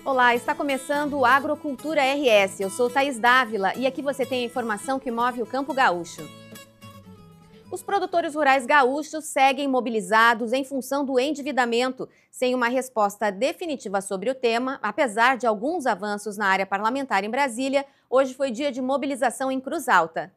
Olá, está começando o Agrocultura RS. Eu sou Thaís Dávila e aqui você tem a informação que move o campo gaúcho. Os produtores rurais gaúchos seguem mobilizados em função do endividamento, sem uma resposta definitiva sobre o tema. Apesar de alguns avanços na área parlamentar em Brasília, hoje foi dia de mobilização em Cruz Alta.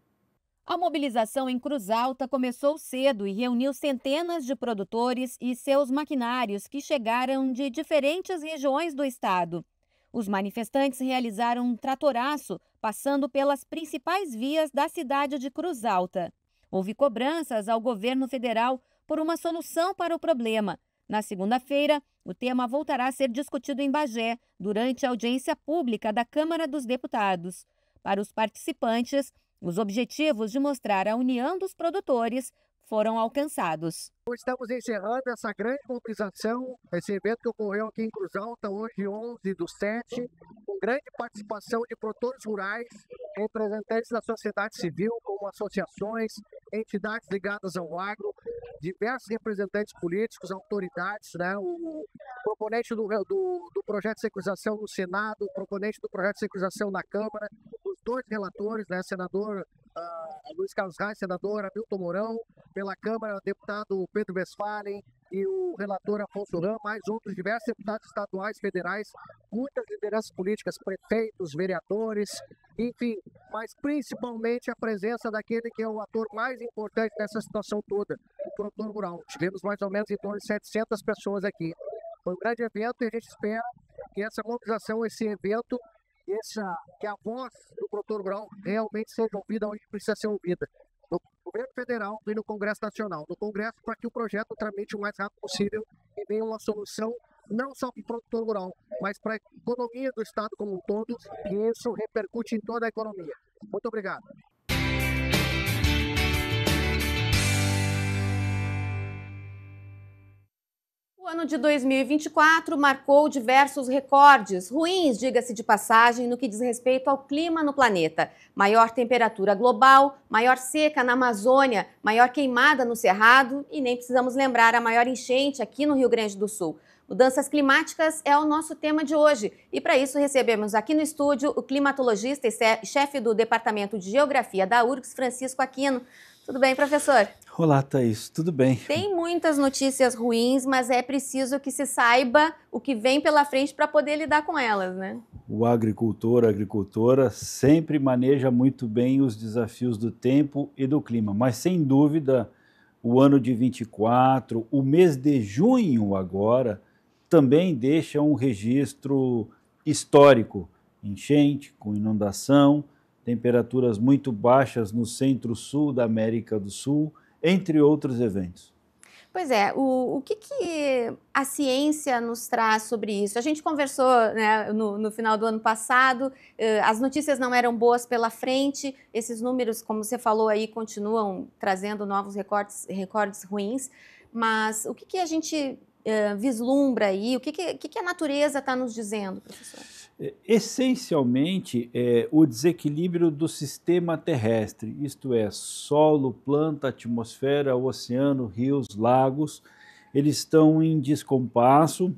A mobilização em Cruz Alta começou cedo e reuniu centenas de produtores e seus maquinários que chegaram de diferentes regiões do estado. Os manifestantes realizaram um tratoraço, passando pelas principais vias da cidade de Cruz Alta. Houve cobranças ao governo federal por uma solução para o problema. Na segunda-feira, o tema voltará a ser discutido em Bagé, durante a audiência pública da Câmara dos Deputados. Para os participantes, os objetivos de mostrar a união dos produtores foram alcançados. Estamos encerrando essa grande mobilização, esse evento que ocorreu aqui em Cruz Alta, hoje 11/7, com grande participação de produtores rurais, representantes da sociedade civil, como associações, entidades ligadas ao agro, diversos representantes políticos, autoridades, né? O proponente do projeto de securização no Senado, o proponente do projeto de securização na Câmara, os dois relatores, né? Senador Luiz Carlos Reis, senador Hamilton Mourão, pela Câmara, deputado Pedro Westphalen e o relator Afonso Ram, mais outros diversos deputados estaduais, federais, muitas lideranças políticas, prefeitos, vereadores, enfim, mas principalmente a presença daquele que é o ator mais importante nessa situação toda, o produtor rural. Tivemos mais ou menos em torno de 700 pessoas aqui. Foi um grande evento e a gente espera que essa mobilização, esse evento, que a voz do produtor rural realmente seja ouvida onde precisa ser ouvida. No governo federal e no Congresso Nacional. No Congresso, para que o projeto tramite o mais rápido possível e venha uma solução não só para o produtor rural, mas para a economia do Estado como um todo, e isso repercute em toda a economia. Muito obrigado. O ano de 2024 marcou diversos recordes, ruins, diga-se de passagem, no que diz respeito ao clima no planeta. Maior temperatura global, maior seca na Amazônia, maior queimada no Cerrado e nem precisamos lembrar a maior enchente aqui no Rio Grande do Sul. Mudanças climáticas é o nosso tema de hoje e para isso recebemos aqui no estúdio o climatologista e chefe do Departamento de Geografia da URGS, Francisco Aquino. Tudo bem, professor? Olá, Thaís, tudo bem? Tem muitas notícias ruins, mas é preciso que se saiba o que vem pela frente para poder lidar com elas, né? O agricultor, a agricultora sempre maneja muito bem os desafios do tempo e do clima, mas sem dúvida o ano de 24, o mês de junho agora, também deixa um registro histórico, enchente, com inundação, temperaturas muito baixas no centro-sul da América do Sul, entre outros eventos. Pois é, o que a ciência nos traz sobre isso? A gente conversou, né, no final do ano passado, as notícias não eram boas pela frente, esses números, como você falou aí, continuam trazendo novos recordes ruins, mas o que a gente vislumbra aí, o que a natureza está nos dizendo, professor? Essencialmente, o desequilíbrio do sistema terrestre, isto é, solo, planta, atmosfera, oceano, rios, lagos, eles estão em descompasso.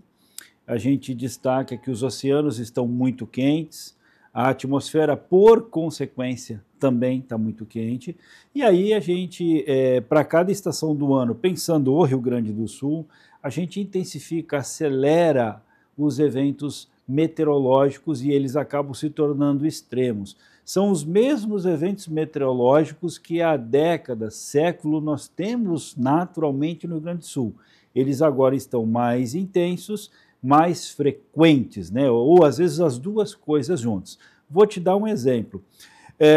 A gente destaca que os oceanos estão muito quentes, a atmosfera, por consequência, também está muito quente. E aí a gente, para cada estação do ano, pensando o Rio Grande do Sul, a gente intensifica, acelera os eventos meteorológicos e eles acabam se tornando extremos. São os mesmos eventos meteorológicos que há décadas, séculos, nós temos naturalmente no Rio Grande do Sul. Eles agora estão mais intensos, mais frequentes, né? Ou às vezes as duas coisas juntas. Vou te dar um exemplo.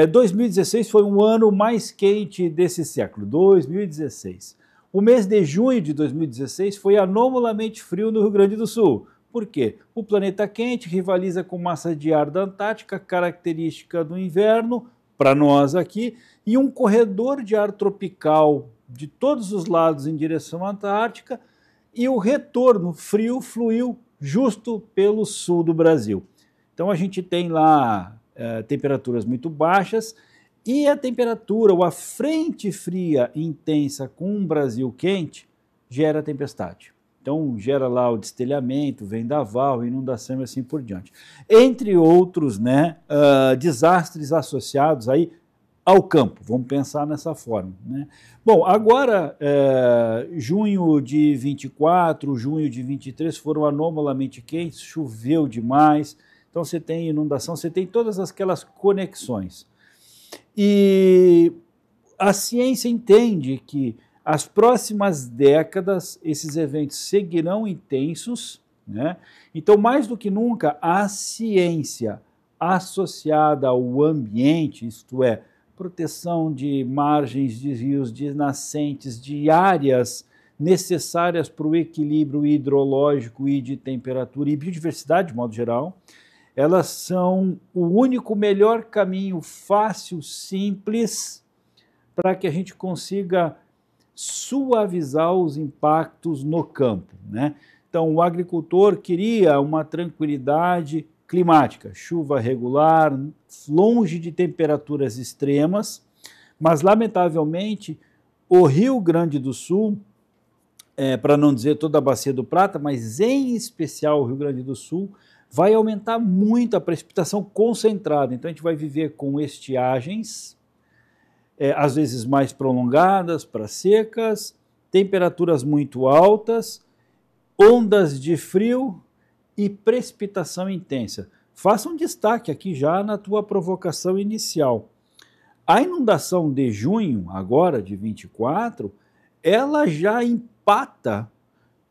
2016 foi um ano mais quente desse século, 2016. O mês de junho de 2016 foi anomalamente frio no Rio Grande do Sul. Por quê? O planeta quente rivaliza com massa de ar da Antártica, característica do inverno, para nós aqui, e um corredor de ar tropical de todos os lados em direção à Antártica, e o retorno frio fluiu justo pelo sul do Brasil. Então a gente tem lá temperaturas muito baixas, E a temperatura, ou a frente fria intensa com um Brasil quente, gera tempestade. Então, gera lá o destelhamento, vendaval, inundação e assim por diante. Entre outros, né, desastres associados aí ao campo, vamos pensar nessa forma, né? Bom, agora, junho de 24, junho de 23 foram anomalamente quentes, choveu demais, então você tem inundação, você tem todas aquelas conexões. E a ciência entende que as próximas décadas esses eventos seguirão intensos, né? Então, mais do que nunca, a ciência associada ao ambiente, isto é, proteção de margens de rios, de nascentes, de áreas necessárias para o equilíbrio hidrológico e de temperatura e biodiversidade, de modo geral, elas são o único melhor caminho fácil, simples, para que a gente consiga suavizar os impactos no campo, né? Então, o agricultor queria uma tranquilidade climática, chuva regular, longe de temperaturas extremas, mas, lamentavelmente, o Rio Grande do Sul, para não dizer toda a Bacia do Prata, mas em especial o Rio Grande do Sul, vai aumentar muito a precipitação concentrada. Então, a gente vai viver com estiagens, às vezes mais prolongadas para secas, temperaturas muito altas, ondas de frio e precipitação intensa. Faça um destaque aqui já na tua provocação inicial. A inundação de junho, agora de 24, ela já empata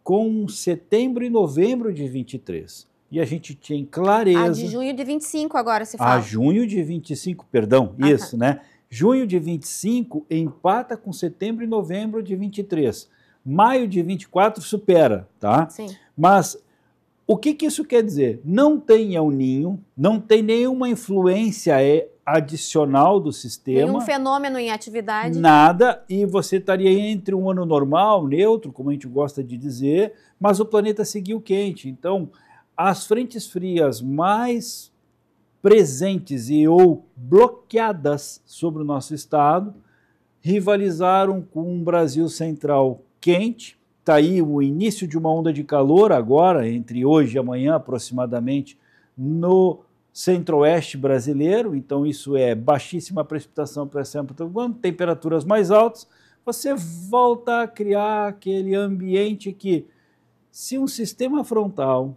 com setembro e novembro de 23. E a gente tinha clareza... A de junho de 25 agora se fala. A junho de 25, perdão, isso, né? Junho de 25 empata com setembro e novembro de 23. Maio de 24 supera, tá? Sim. Mas o que isso quer dizer? Não tem El Ninho, não tem nenhuma influência adicional do sistema. Nenhum fenômeno em atividade. Nada, e você estaria entre um ano normal, neutro, como a gente gosta de dizer, mas o planeta seguiu quente. Então, as frentes frias mais presentes e ou bloqueadas sobre o nosso estado rivalizaram com um Brasil central quente. Está aí o início de uma onda de calor agora, entre hoje e amanhã aproximadamente, no centro-oeste brasileiro. Então isso é baixíssima precipitação para essa época, temperaturas mais altas, você volta a criar aquele ambiente que, se um sistema frontal,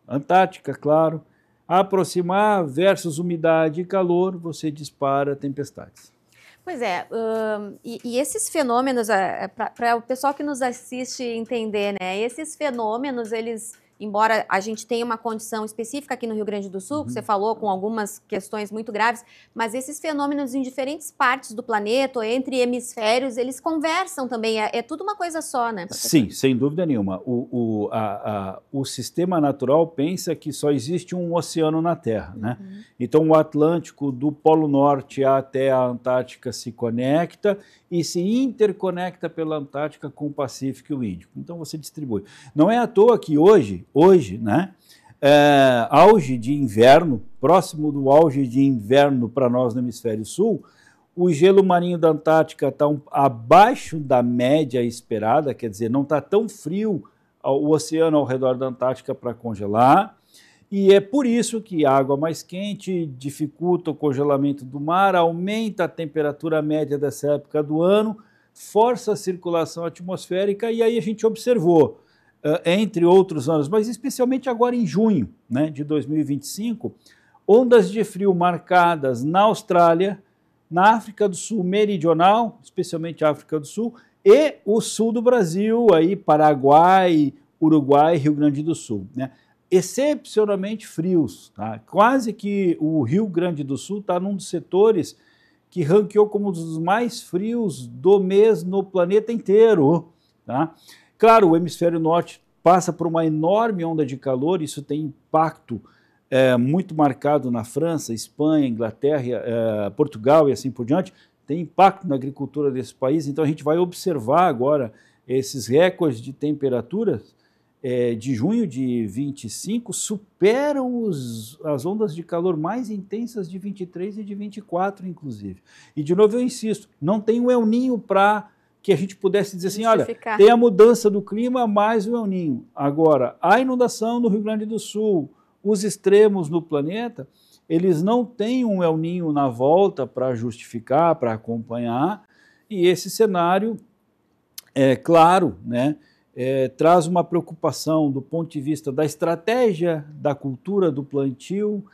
Antártica, claro, aproximar versus umidade e calor, você dispara tempestades. Pois é, e esses fenômenos, para o pessoal que nos assiste entender, né, esses fenômenos, eles, embora a gente tenha uma condição específica aqui no Rio Grande do Sul, que você falou, com algumas questões muito graves, mas esses fenômenos em diferentes partes do planeta, ou entre hemisférios, eles conversam também, é tudo uma coisa só, né? Sim, sem dúvida nenhuma. O sistema natural pensa que só existe um oceano na Terra, né? Então o Atlântico do Polo Norte até a Antártica se conecta e se interconecta pela Antártica com o Pacífico e o Índico. Então você distribui. Não é à toa que hoje, né, auge de inverno, próximo do auge de inverno para nós no hemisfério sul, o gelo marinho da Antártica está abaixo da média esperada, quer dizer, não está tão frio o oceano ao redor da Antártica para congelar, e é por isso que a água mais quente dificulta o congelamento do mar, aumenta a temperatura média dessa época do ano, força a circulação atmosférica, e aí a gente observou, entre outros anos, mas especialmente agora em junho, né, de 2025, ondas de frio marcadas na Austrália, na África do Sul meridional, especialmente África do Sul, e o sul do Brasil, aí Paraguai, Uruguai, Rio Grande do Sul, né? Excepcionalmente frios, tá? Quase que o Rio Grande do Sul está num dos setores que ranqueou como um dos mais frios do mês no planeta inteiro, tá? Claro, o hemisfério norte passa por uma enorme onda de calor, isso tem impacto muito marcado na França, Espanha, Inglaterra, Portugal e assim por diante, tem impacto na agricultura desse país, então a gente vai observar agora esses recordes de temperaturas de junho de 25 superam as ondas de calor mais intensas de 23 e de 24, inclusive. E, de novo, eu insisto, não tem um El Niño para que a gente pudesse dizer assim, olha, tem a mudança do clima mais o El Niño. Agora, a inundação no Rio Grande do Sul, os extremos no planeta, eles não têm um El Niño na volta para justificar, para acompanhar, e esse cenário, claro, né, traz uma preocupação do ponto de vista da estratégia, da cultura do plantio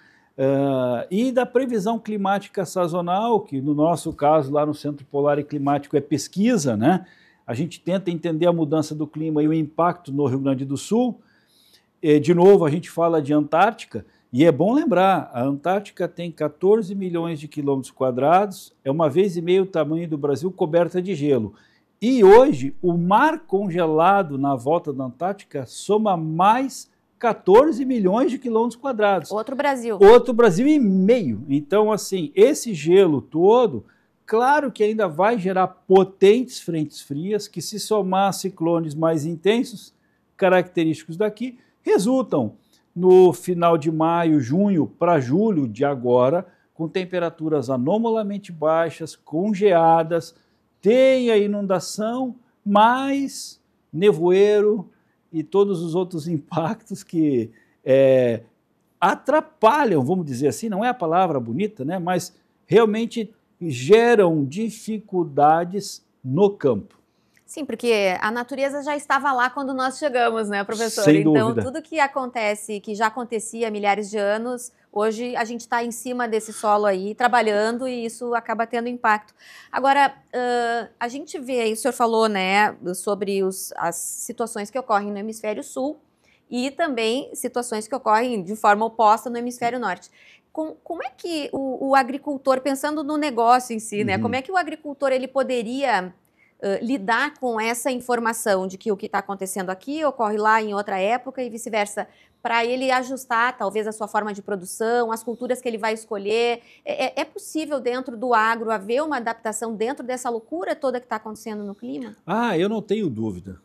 e da previsão climática sazonal, que no nosso caso, lá no Centro Polar e Climático, é pesquisa, né? A gente tenta entender a mudança do clima e o impacto no Rio Grande do Sul. De novo, a gente fala de Antártica, e é bom lembrar, a Antártica tem 14 milhões de quilômetros quadrados, é 1,5 vezes o tamanho do Brasil coberta de gelo. E hoje, o mar congelado na volta da Antártica soma mais 14 milhões de quilômetros quadrados. Outro Brasil. Outro Brasil e meio. Então, assim, esse gelo todo, claro que ainda vai gerar potentes frentes frias, que se somar a ciclones mais intensos, característicos daqui, resultam no final de maio, junho para julho de agora, com temperaturas anomalamente baixas, congeadas, tem a inundação, mais nevoeiro e todos os outros impactos que atrapalham, vamos dizer assim, não é a palavra bonita, né, mas realmente geram dificuldades no campo. Sim, porque a natureza já estava lá quando nós chegamos, né, professor? Sem então, dúvida. Tudo que acontece, que já acontecia há milhares de anos, hoje a gente está em cima desse solo aí, trabalhando, e isso acaba tendo impacto. Agora, a gente vê aí, o senhor falou, né, sobre as situações que ocorrem no hemisfério sul e também situações que ocorrem de forma oposta no hemisfério norte. Como é que o agricultor, pensando no negócio em si, né, como é que o agricultor ele poderia lidar com essa informação de que o que está acontecendo aqui ocorre lá em outra época e vice-versa, para ele ajustar talvez a sua forma de produção, as culturas que ele vai escolher? É possível dentro do agro haver uma adaptação dentro dessa loucura toda que está acontecendo no clima? Eu não tenho dúvida.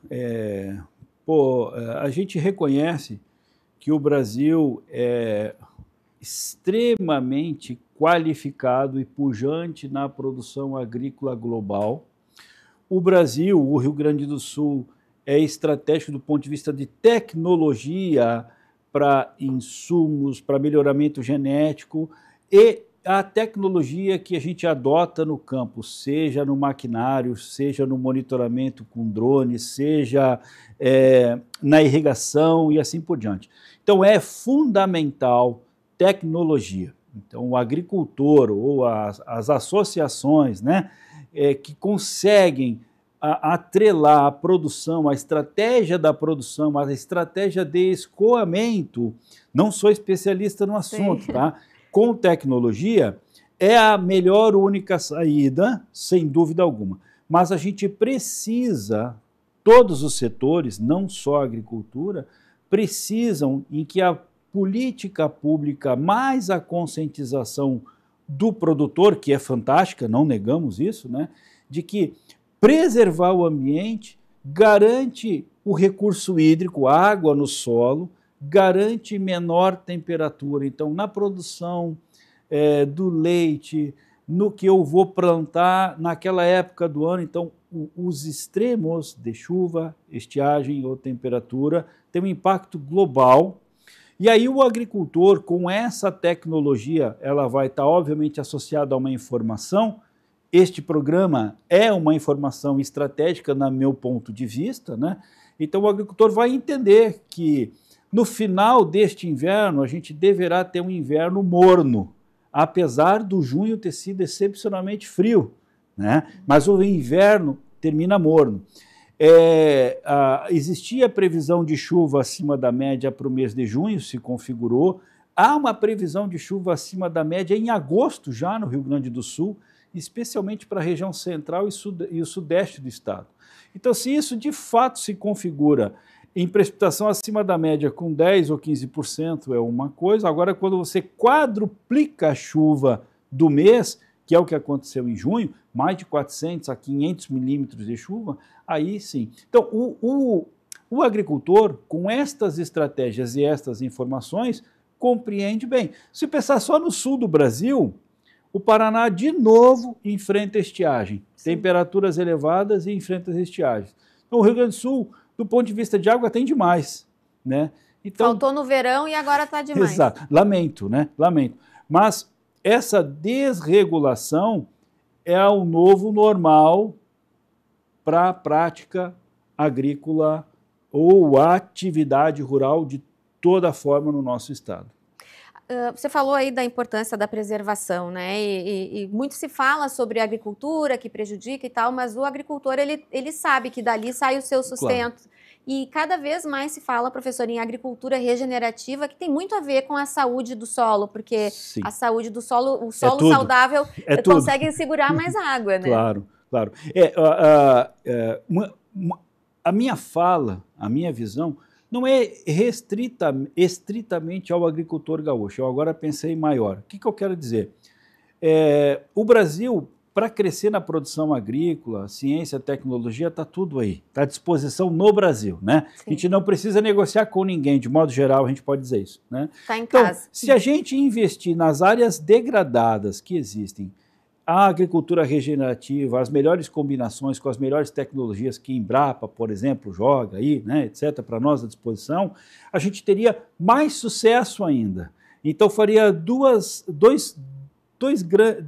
A gente reconhece que o Brasil é extremamente qualificado e pujante na produção agrícola global. O Brasil, o Rio Grande do Sul, é estratégico do ponto de vista de tecnologia para insumos, para melhoramento genético e a tecnologia que a gente adota no campo, seja no maquinário, seja no monitoramento com drones, seja na irrigação e assim por diante. Então, é fundamental tecnologia. Então, o agricultor ou as associações, né, que conseguem atrelar a produção, a estratégia da produção, a estratégia de escoamento, não sou especialista no assunto, tá? Com tecnologia, é a melhor única saída, sem dúvida alguma. Mas a gente precisa, todos os setores, não só a agricultura, precisam em que a política pública, mais a conscientização do produtor, que é fantástica, não negamos isso, né, de que preservar o ambiente garante o recurso hídrico, água no solo, garante menor temperatura. Então, na produção do leite, no que eu vou plantar naquela época do ano, então, os extremos de chuva, estiagem ou temperatura têm um impacto global. E aí o agricultor, com essa tecnologia, ela vai estar obviamente associada a uma informação. Este programa é uma informação estratégica, no meu ponto de vista, né? Então o agricultor vai entender que no final deste inverno a gente deverá ter um inverno morno, apesar do junho ter sido excepcionalmente frio, né? Mas o inverno termina morno. Existia previsão de chuva acima da média para o mês de junho, se configurou. Há uma previsão de chuva acima da média em agosto já no Rio Grande do Sul, especialmente para a região central e o sudeste do estado. Então, se isso de fato se configura em precipitação acima da média com 10% ou 15% é uma coisa, agora quando você quadruplica a chuva do mês, que é o que aconteceu em junho, mais de 400 a 500 milímetros de chuva, aí sim. Então, O agricultor, com estas estratégias e estas informações, compreende bem. Se pensar só no sul do Brasil, o Paraná de novo enfrenta estiagem, sim, temperaturas elevadas e enfrenta as estiagens. Então, o Rio Grande do Sul, do ponto de vista de água, tem demais, né? Então, faltou no verão e agora está demais. Exato, lamento, né? Lamento. Mas essa desregulação é o novo normal para a prática agrícola ou atividade rural de toda forma no nosso estado. Você falou aí da importância da preservação, né? E muito se fala sobre a agricultura que prejudica e tal, mas o agricultor ele sabe que dali sai o seu sustento. Claro. E cada vez mais se fala, professor, em agricultura regenerativa, que tem muito a ver com a saúde do solo, porque sim, a saúde do solo, o solo saudável consegue segurar mais água, né? Claro, claro. A minha fala, a minha visão, não é estritamente ao agricultor gaúcho. Eu agora pensei maior. O que eu quero dizer? O Brasil, para crescer na produção agrícola, ciência, tecnologia, está tudo aí. Está à disposição no Brasil, né? A gente não precisa negociar com ninguém, de modo geral, a gente pode dizer isso, né? Está em casa. Se a gente investir nas áreas degradadas que existem, a agricultura regenerativa, as melhores combinações com as melhores tecnologias que a Embrapa, por exemplo, joga aí, né, etc., para nós à disposição, a gente teria mais sucesso ainda. Então, faria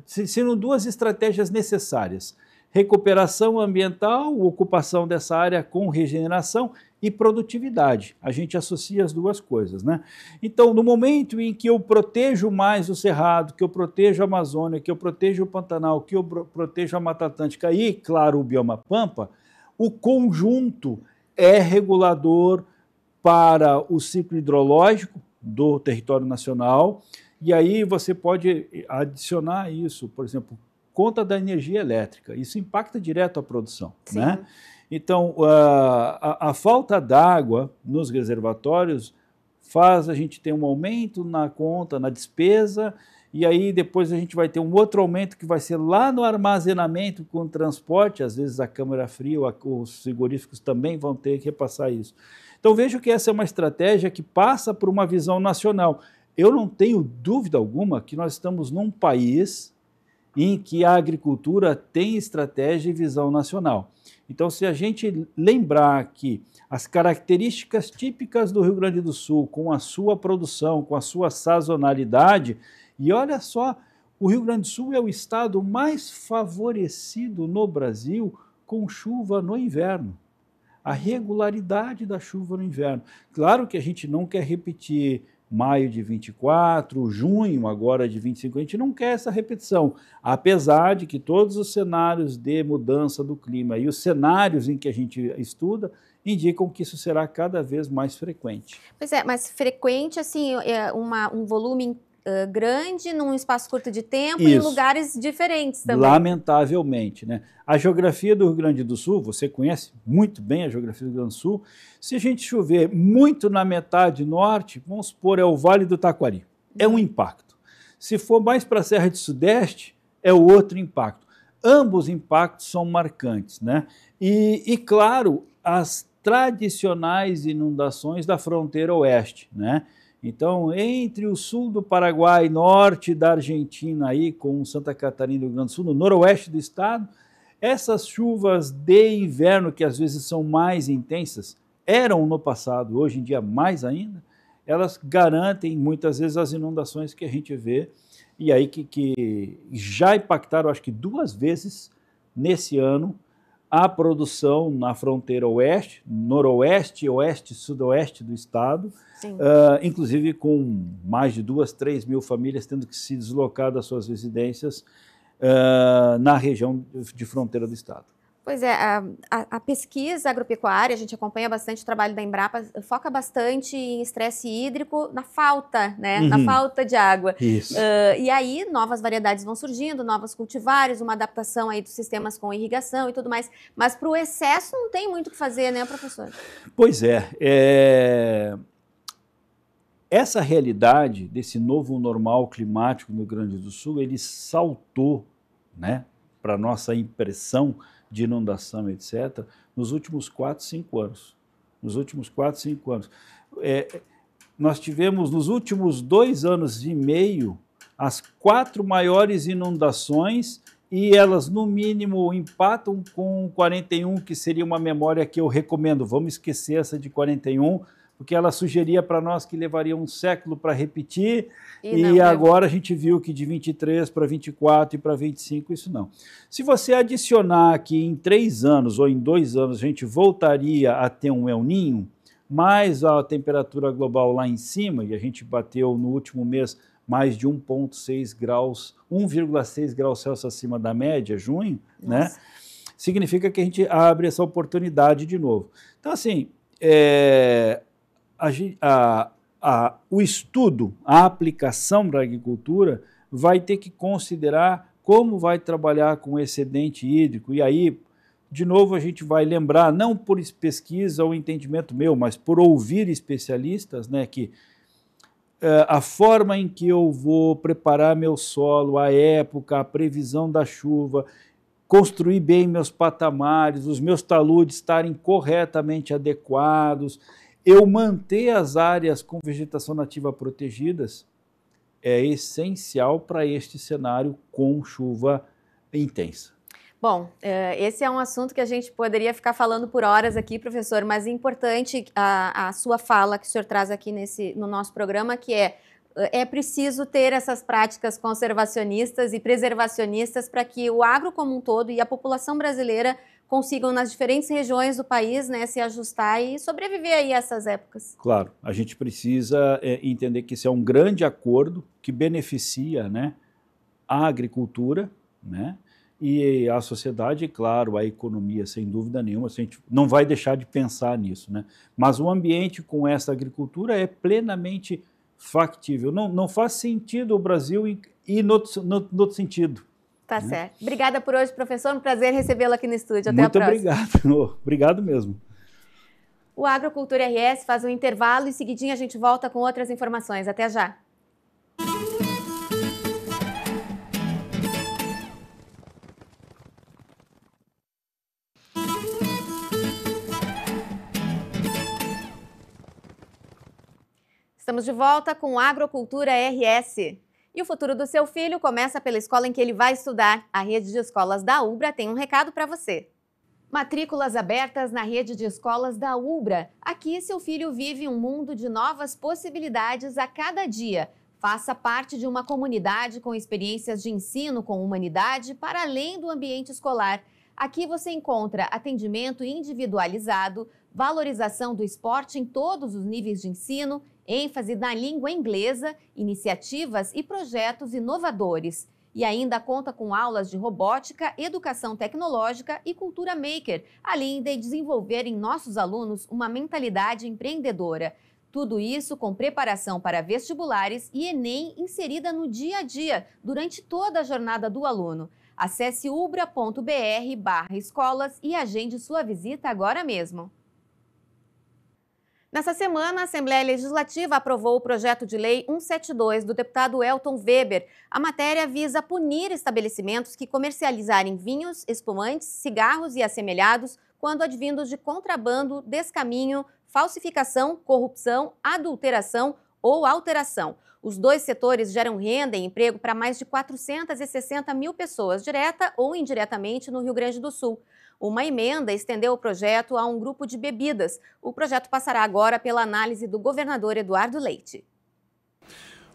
seriam duas estratégias necessárias: recuperação ambiental, ocupação dessa área com regeneração e produtividade. A gente associa as duas coisas, né? Então, no momento em que eu protejo mais o Cerrado, que eu protejo a Amazônia, que eu protejo o Pantanal, que eu protejo a Mata Atlântica e, claro, o bioma Pampa, o conjunto é regulador para o ciclo hidrológico do território nacional. E aí você pode adicionar isso, por exemplo, conta da energia elétrica. Isso impacta direto a produção, sim, né? Então, a falta d'água nos reservatórios faz a gente ter um aumento na conta, na despesa, e aí depois a gente vai ter um outro aumento que vai ser lá no armazenamento com o transporte, às vezes a câmara fria, os frigoríficos também vão ter que repassar isso. Então, vejo que essa é uma estratégia que passa por uma visão nacional. Eu não tenho dúvida alguma que nós estamos num país em que a agricultura tem estratégia e visão nacional. Então, se a gente lembrar que as características típicas do Rio Grande do Sul, com a sua produção, com a sua sazonalidade, e olha só, o Rio Grande do Sul é o estado mais favorecido no Brasil com chuva no inverno. A regularidade da chuva no inverno. Claro que a gente não quer repetir maio de 24, junho agora de 25, a gente não quer essa repetição, apesar de que todos os cenários de mudança do clima e os cenários em que a gente estuda indicam que isso será cada vez mais frequente. Pois é, mas frequente, assim, um volume grande num espaço curto de tempo e em lugares diferentes também. Lamentavelmente, né? A geografia do Rio Grande do Sul, você conhece muito bem a geografia do Rio Grande do Sul, se a gente chover muito na metade norte, vamos supor, é o Vale do Taquari, é um impacto. Se for mais para a Serra do Sudeste, é o outro impacto. Ambos impactos são marcantes, né? E claro, as tradicionais inundações da fronteira oeste, né? Então, entre o sul do Paraguai, norte da Argentina, aí, com Santa Catarina e Rio Grande do Sul, no noroeste do estado, essas chuvas de inverno, que às vezes são mais intensas, eram no passado, hoje em dia mais ainda, elas garantem muitas vezes as inundações que a gente vê, e aí que já impactaram, acho que 2 vezes nesse ano, a produção na fronteira oeste, noroeste, oeste, sudoeste do estado, inclusive com mais de 2, 3 mil famílias tendo que se deslocar das suas residências na região de fronteira do estado. Pois é, a pesquisa agropecuária, a gente acompanha bastante o trabalho da Embrapa, foca bastante em estresse hídrico, na falta, né? Na falta de água. Isso. E aí, novas variedades vão surgindo, novos cultivares, uma adaptação aí dos sistemas com irrigação e tudo mais. Mas para o excesso não tem muito o que fazer, né, professor? Pois é. Essa realidade desse novo normal climático no Rio Grande do Sul, ele saltou, né, para a nossa impressão de inundação, etc., nos últimos 4, 5 anos. nos últimos 4, 5 anos. Nós tivemos, nos últimos 2 anos e meio, as 4 maiores inundações, e elas, no mínimo, empatam com 41, que seria uma memória que eu recomendo. Vamos esquecer essa de 41, porque ela sugeria para nós que levaria um século para repetir, e agora a gente viu que de 23 para 24 e para 25, isso não. Se você adicionar que em 3 anos ou em 2 anos a gente voltaria a ter um El Niño, mais a temperatura global lá em cima, e a gente bateu no último mês mais de 1,6 graus, 1,6 graus Celsius acima da média, junho, né? Significa que a gente abre essa oportunidade de novo. Então, assim, o estudo, a aplicação da agricultura vai ter que considerar como vai trabalhar com excedente hídrico, e aí, de novo, a gente vai lembrar, não por pesquisa ou entendimento meu, mas por ouvir especialistas, né, que a forma em que eu vou preparar meu solo, a época, a previsão da chuva, construir bem meus patamares, os meus taludes estarem corretamente adequados, eu manter as áreas com vegetação nativa protegidas, é essencial para este cenário com chuva intensa. Bom, esse é um assunto que a gente poderia ficar falando por horas aqui, professor, mas é importante a sua fala que o senhor traz aqui no nosso programa, que é preciso ter essas práticas conservacionistas e preservacionistas para que o agro como um todo e a população brasileira consigam, nas diferentes regiões do país, né, se ajustar e sobreviver aí a essas épocas. Claro, a gente precisa entender que esse é um grande acordo que beneficia, né, a agricultura, né, e a sociedade, claro, a economia, sem dúvida nenhuma, a gente não vai deixar de pensar nisso, né? Mas o ambiente com essa agricultura é plenamente factível. Não faz sentido o Brasil ir no outro sentido. Tá certo. Obrigada por hoje, professor. Um prazer recebê-lo aqui no estúdio. Até a próxima. Muito obrigado. Obrigado mesmo. O Agrocultura RS faz um intervalo e, seguidinho, a gente volta com outras informações. Até já. Estamos de volta com Agrocultura RS. E o futuro do seu filho começa pela escola em que ele vai estudar. A rede de escolas da UBRA tem um recado para você. Matrículas abertas na rede de escolas da UBRA. Aqui, seu filho vive um mundo de novas possibilidades a cada dia. Faça parte de uma comunidade com experiências de ensino com humanidade para além do ambiente escolar. Aqui você encontra atendimento individualizado, valorização do esporte em todos os níveis de ensino, ênfase na língua inglesa, iniciativas e projetos inovadores. E ainda conta com aulas de robótica, educação tecnológica e cultura maker, além de desenvolver em nossos alunos uma mentalidade empreendedora. Tudo isso com preparação para vestibulares e Enem inserida no dia a dia, durante toda a jornada do aluno. Acesse ubra.br/escolas e agende sua visita agora mesmo. Nessa semana, a Assembleia Legislativa aprovou o projeto de lei 172 do deputado Elton Weber. A matéria visa punir estabelecimentos que comercializarem vinhos, espumantes, cigarros e assemelhados quando advindos de contrabando, descaminho, falsificação, corrupção, adulteração ou alteração. Os dois setores geram renda e emprego para mais de 460 mil pessoas, direta ou indiretamente, no Rio Grande do Sul. Uma emenda estendeu o projeto a um grupo de bebidas. O projeto passará agora pela análise do governador Eduardo Leite.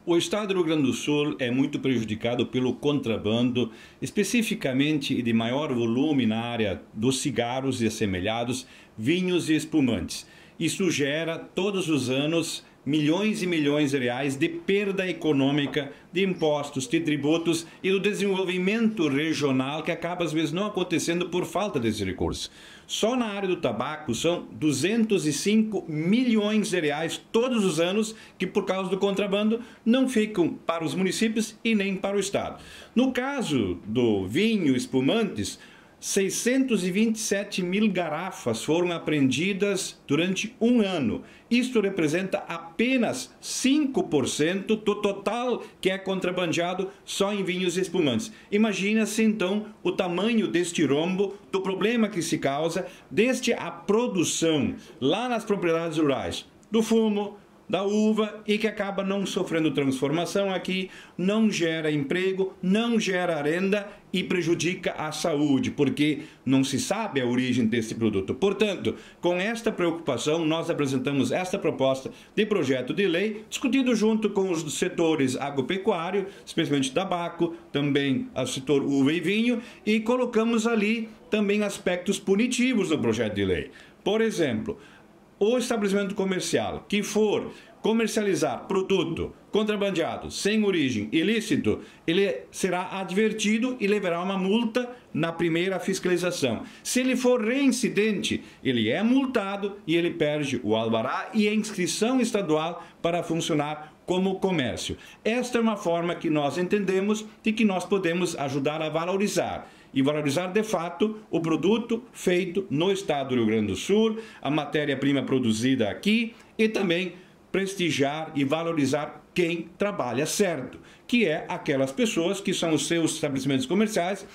O estado do Rio Grande do Sul é muito prejudicado pelo contrabando, especificamente de maior volume na área dos cigarros e assemelhados, vinhos e espumantes. Isso gera, todos os anos, milhões e milhões de reais de perda econômica, de impostos, de tributos e do desenvolvimento regional que acaba às vezes não acontecendo por falta desses recursos. Só na área do tabaco são 205 milhões de reais todos os anos que, por causa do contrabando, não ficam para os municípios e nem para o estado. No caso do vinho, espumantes, 627 mil garrafas foram apreendidas durante um ano. Isto representa apenas 5% do total que é contrabandeado só em vinhos e espumantes. Imagina-se, então, o tamanho deste rombo, do problema que se causa desde a produção lá nas propriedades rurais, do fumo, da uva, e que acaba não sofrendo transformação aqui, não gera emprego, não gera renda e prejudica a saúde, porque não se sabe a origem desse produto. Portanto, com esta preocupação, nós apresentamos esta proposta de projeto de lei, discutido junto com os setores agropecuário, especialmente tabaco, também o setor uva e vinho, e colocamos ali também aspectos punitivos no projeto de lei. Por exemplo, o estabelecimento comercial que for comercializar produto contrabandeado, sem origem, ilícito, ele será advertido e levará uma multa na primeira fiscalização. Se ele for reincidente, ele é multado e ele perde o alvará e a inscrição estadual para funcionar como comércio. Esta é uma forma que nós entendemos de que nós podemos ajudar a valorizar. E valorizar, de fato, o produto feito no estado do Rio Grande do Sul, a matéria-prima produzida aqui, e também prestigiar e valorizar quem trabalha certo, que é aquelas pessoas que são os seus estabelecimentos comerciais,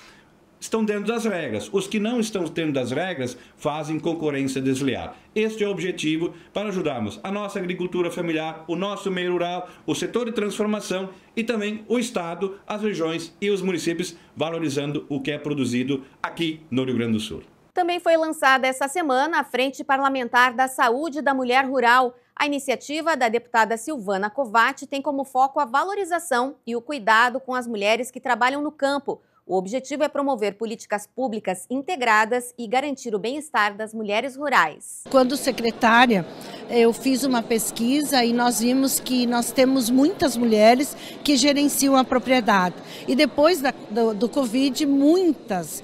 estão dentro das regras. Os que não estão dentro das regras fazem concorrência desleal. Este é o objetivo para ajudarmos a nossa agricultura familiar, o nosso meio rural, o setor de transformação e também o Estado, as regiões e os municípios, valorizando o que é produzido aqui no Rio Grande do Sul. Também foi lançada essa semana a Frente Parlamentar da Saúde da Mulher Rural. A iniciativa da deputada Silvana Covatti tem como foco a valorização e o cuidado com as mulheres que trabalham no campo. O objetivo é promover políticas públicas integradas e garantir o bem-estar das mulheres rurais. Quando secretária, eu fiz uma pesquisa e nós vimos que nós temos muitas mulheres que gerenciam a propriedade. E depois do Covid, muitas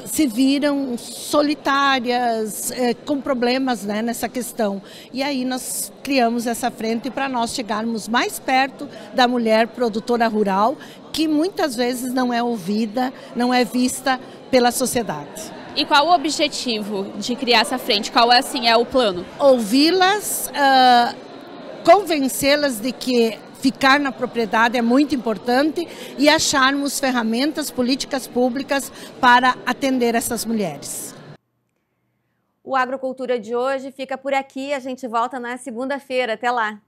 se viram solitárias, com problemas, né, nessa questão. E aí nós criamos essa frente para nós chegarmos mais perto da mulher produtora rural, que muitas vezes não é ouvida, não é vista pela sociedade. E qual o objetivo de criar essa frente? Qual é o plano? Ouvi-las, convencê-las de que ficar na propriedade é muito importante e acharmos ferramentas, políticas públicas para atender essas mulheres. O Agrocultura de hoje fica por aqui. A gente volta na segunda-feira. Até lá!